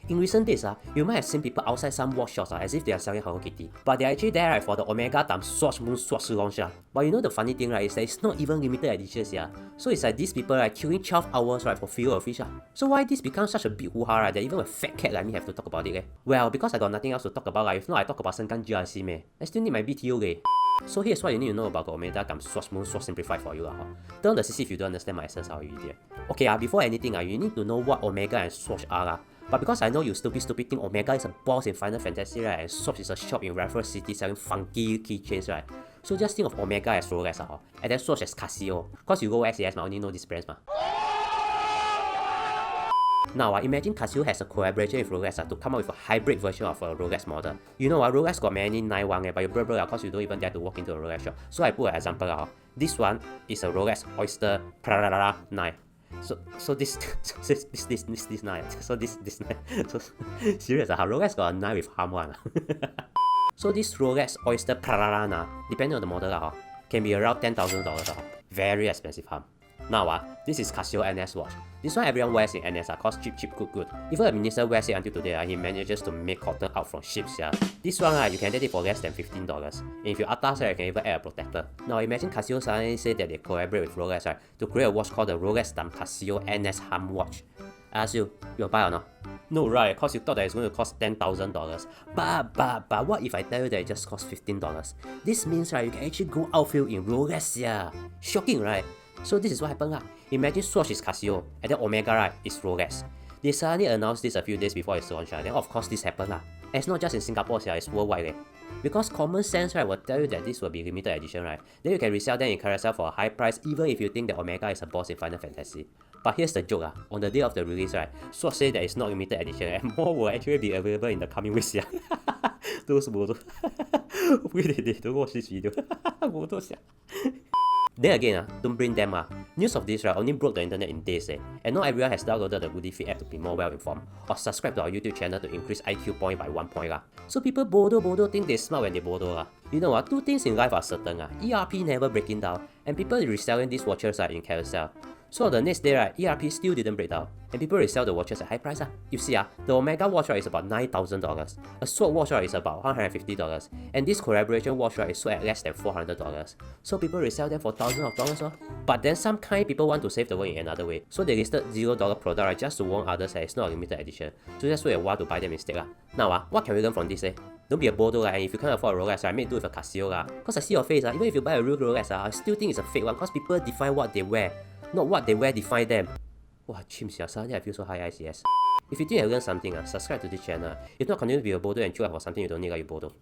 In recent days, you might have seen people outside some watch shops as if they are selling Hello Kitty. But they're actually there for the Omega times Swatch Moon Swatch launch. But you know the funny thing is that it's not even limited editions. So it's like these people queuing 12 hours for fillet of fish. So why this becomes such a big hoo-ha that even a fat cat like me have to talk about it? Well, because I got nothing else to talk about. If not, I talk about Sengkang GRC meh. I still need my BTO. So here's what you need to know about the Omega times Swatch Moon Swatch simplified for you. Turn on the CC if you don't understand my essence, you idiot. Okay, before anything, you need to know what Omega and Swatch are. But because I know you stupid think Omega is a boss in Final Fantasy, and Swatch is a shop in Raffles City selling funky keychains, so just think of Omega as Rolex, and then Swatch as Casio. Cause you go SAS, I only know these brands. Now, imagine Casio has a collaboration with Rolex to come up with a hybrid version of a Rolex model. You know Rolex got many 91, but you blur cause you don't even dare to walk into a Rolex shop. So I put an example. This one is a Rolex Oyster Prada 9. So this 9. So this 9. So serious, Rolex got a 9 with harm one. So this Rolex Oyster Prada, depending on the model, can be around $10,000. Very expensive harm. Now, this is Casio NS watch. This one everyone wears in NS, cause cheap, good. Even the minister wears it until today, he manages to make cotton out from ships. This one, you can get it for less than $15. And if you atas, you can even add a protector. Now imagine Casio suddenly say that they collaborate with Rolex to create a watch called the Rolex x Casio NS Harm watch. I ask you, you'll buy or not? No, right, cause you thought that it's going to cost $10,000. But what if I tell you that it just costs $15? This means you can actually go outfield in Rolex. Shocking, right? So this is what happened. Imagine Swatch is Casio and then Omega is Rolex. They suddenly announced this a few days before its launch, then of course this happened. And it's not just in Singapore, it's worldwide. Because common sense will tell you that this will be limited edition, then you can resell them in Carousell for a high price even if you think that Omega is a boss in Final Fantasy. But here's the joke, on the day of the release, Swatch say that it's not limited edition and more will actually be available in the coming weeks. Those bodo. Hopefully they don't watch this video. Bodo. Then again, don't blame them. News of this only broke the internet in days, and not everyone has downloaded the Goody Feed app to be more well informed, or subscribe to our YouTube channel to increase IQ point by 1 point. So people bodo think they smart when they bodo. You know two things in life are certain. ERP never breaking down, and people reselling these watches in Carousell. So the next day, ERP still didn't break down, and people resell the watches at high price. You see, the Omega watch is about $9,000, a Swatch watch is about $150, and this collaboration watch is sold at less than $400. So people resell them for thousands of dollars. But then some kind people want to save the world in another way, so they listed $0 product just to warn others that it's not a limited edition. So just wait a while to buy them instead. Now, what can we learn from this? Don't be a bodo, and if you can't afford a Rolex, make do with a Casio. Cause I see your face, even if you buy a real Rolex, I still think it's a fake one, cause people define what they wear. Not what they wear define them. Wow, chimps, suddenly I feel so high ICS. If you think I learned something, subscribe to this channel. If not, continue to be a bodo and chew out for something you don't need, you bodo.